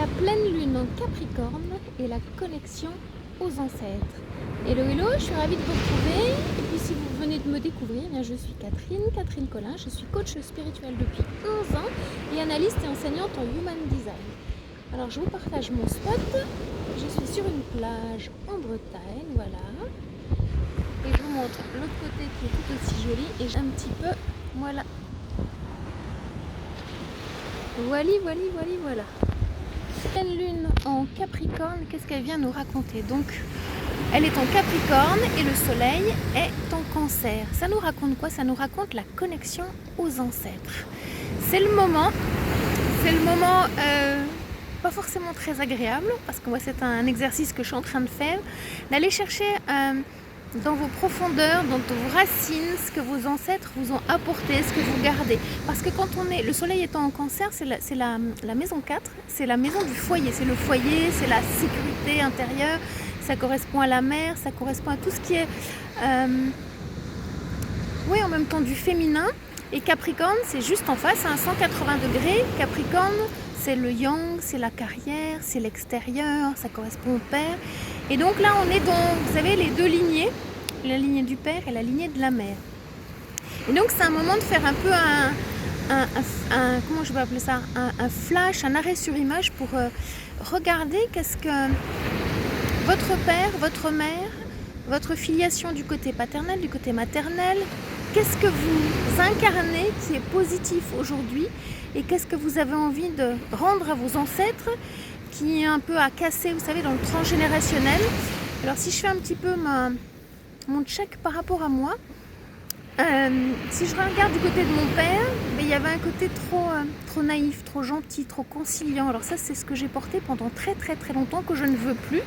la pleine lune en Capricorne et la connexion aux ancêtres. Hello hello, je suis ravie de vous retrouver. Et puis si vous venez de me découvrir, eh bien, je suis Catherine Collin, je suis coach spirituel depuis 11 ans et analyste et enseignante en Human Design. Alors je vous partage mon spot, je suis sur une plage en Bretagne, voilà. Et je vous montre l'autre côté qui est tout aussi joli et j'ai un petit peu, voilà. Voilà. Pleine lune en Capricorne, qu'est-ce qu'elle vient nous raconter? Donc, elle est en Capricorne et le soleil est en Cancer. Ça nous raconte quoi? Ça nous raconte la connexion aux ancêtres. C'est le moment pas forcément très agréable, parce que moi c'est un exercice que je suis en train de faire, d'aller chercher dans vos profondeurs, dans vos racines, ce que vos ancêtres vous ont apporté, ce que vous gardez. Parce que quand on est, le soleil étant en Cancer, c'est la maison 4, c'est la maison du foyer, c'est le foyer, c'est la sécurité intérieure, ça correspond à la mer, ça correspond à tout ce qui est, oui, en même temps du féminin. Et Capricorne, c'est juste en face, à 180 degrés. Capricorne, c'est le yang, c'est la carrière, c'est l'extérieur, ça correspond au père. Et donc là, on est dans, vous savez, les deux lignées, la lignée du père et la lignée de la mère. Et donc, c'est un moment de faire un peu comment je vais appeler ça, un flash, un arrêt sur image pour regarder qu'est-ce que votre père, votre mère, votre filiation du côté paternel, du côté maternel, qu'est-ce que vous incarnez qui est positif aujourd'hui et qu'est-ce que vous avez envie de rendre à vos ancêtres qui est un peu à casser, vous savez, dans le transgénérationnel. Alors si je fais un petit peu mon check par rapport à moi, si je regarde du côté de mon père, il y avait un côté trop naïf, trop gentil, trop conciliant. Alors ça, c'est ce que j'ai porté pendant très longtemps, que je ne veux plus.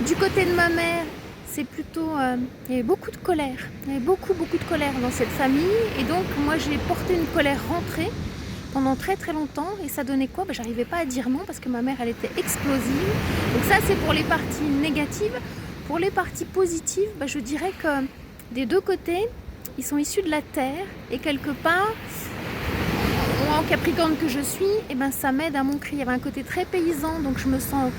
Du côté de ma mère, c'est plutôt, il y avait beaucoup de colère. Il y avait beaucoup de colère dans cette famille. Et donc, moi, j'ai porté une colère rentrée pendant très longtemps. Et ça donnait quoi? J'arrivais pas à dire non parce que ma mère, elle était explosive. Donc ça, c'est pour les parties négatives. Pour les parties positives, je dirais que des deux côtés, ils sont issus de la terre. Et quelque part, moi, en Capricorne que je suis, ça m'aide à m'ancrer. Il y avait un côté très paysan, donc je me sens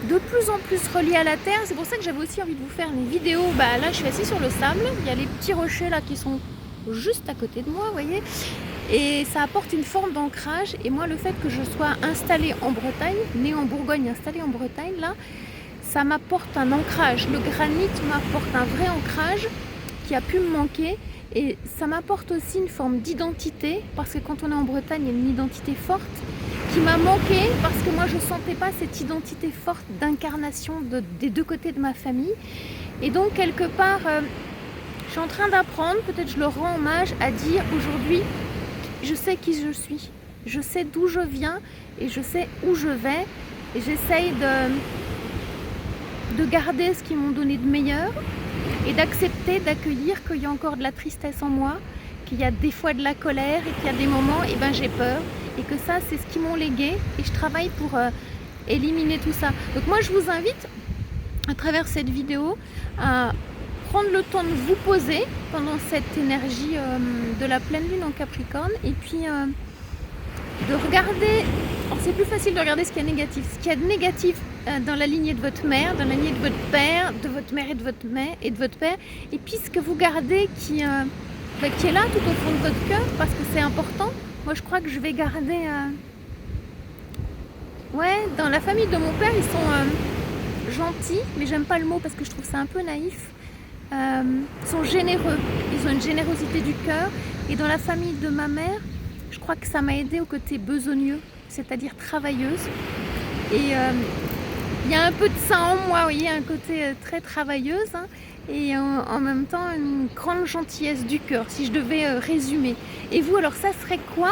de plus en plus reliée à la terre. C'est pour ça que j'avais aussi envie de vous faire une vidéo. Là, je suis assise sur le sable. Il y a les petits rochers là qui sont juste à côté de moi, vous voyez. Et ça apporte une forme d'ancrage. Et moi, le fait que je sois installée en Bretagne, née en Bourgogne, installée en Bretagne, là, ça m'apporte un ancrage. Le granit m'apporte un vrai ancrage qui a pu me manquer. Et ça m'apporte aussi une forme d'identité, parce que quand on est en Bretagne, il y a une identité forte qui m'a manqué, parce que moi je ne sentais pas cette identité forte d'incarnation des deux côtés de ma famille. Et donc quelque part, je suis en train d'apprendre, peut-être je leur rends hommage, à dire aujourd'hui, je sais qui je suis, je sais d'où je viens et je sais où je vais. Et j'essaye de garder ce qu'ils m'ont donné de meilleur et d'accepter, d'accueillir qu'il y a encore de la tristesse en moi, qu'il y a des fois de la colère et qu'il y a des moments, j'ai peur. Et que ça, c'est ce qu'ils m'ont légué et je travaille pour éliminer tout ça. Donc moi, je vous invite, à travers cette vidéo, à prendre le temps de vous poser pendant cette énergie de la pleine lune en Capricorne et puis de regarder. Alors c'est plus facile de regarder ce qui est négatif. Ce qu'il y a de négatif dans la lignée de votre mère, dans la lignée de votre père, de votre mère et de votre mère et de votre père, et puis ce que vous gardez qui est là tout au fond de votre cœur, parce que c'est important. Moi, je crois que je vais garder... dans la famille de mon père, ils sont gentils, mais j'aime pas le mot parce que je trouve ça un peu naïf. Ils sont généreux, ils ont une générosité du cœur. Et dans la famille de ma mère, je crois que ça m'a aidé au côté besogneux, c'est-à-dire travailleuse. Et il y a un peu de ça en moi, vous voyez, un côté très travailleuse, hein, et en même temps une grande gentillesse du cœur, si je devais résumer. Et vous, alors ça serait quoi?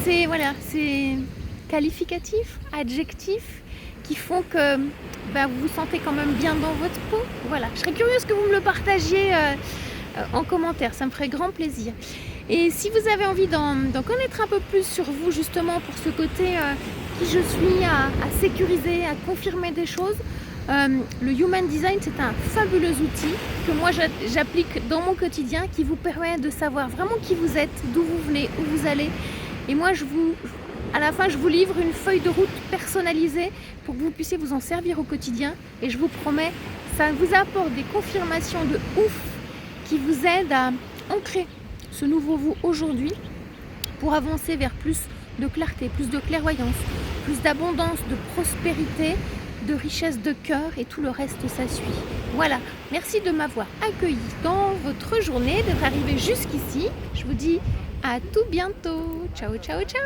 C'est qualificatif, adjectif, qui font que vous vous sentez quand même bien dans votre peau. Voilà, je serais curieuse que vous me le partagiez en commentaire, ça me ferait grand plaisir. Et si vous avez envie d'en connaître un peu plus sur vous, justement, pour ce côté qui je suis, à sécuriser, à confirmer des choses, le Human Design, c'est un fabuleux outil que moi j'applique dans mon quotidien, qui vous permet de savoir vraiment qui vous êtes, d'où vous venez, où vous allez. Et moi je vous À la fin, je vous livre une feuille de route personnalisée pour que vous puissiez vous en servir au quotidien. Et je vous promets, ça vous apporte des confirmations de ouf qui vous aident à ancrer ce nouveau vous aujourd'hui pour avancer vers plus de clarté, plus de clairvoyance, plus d'abondance, de prospérité, de richesse de cœur et tout le reste ça suit. Voilà, merci de m'avoir accueilli dans votre journée, d'être arrivé jusqu'ici. Je vous dis à tout bientôt. Ciao, ciao, ciao.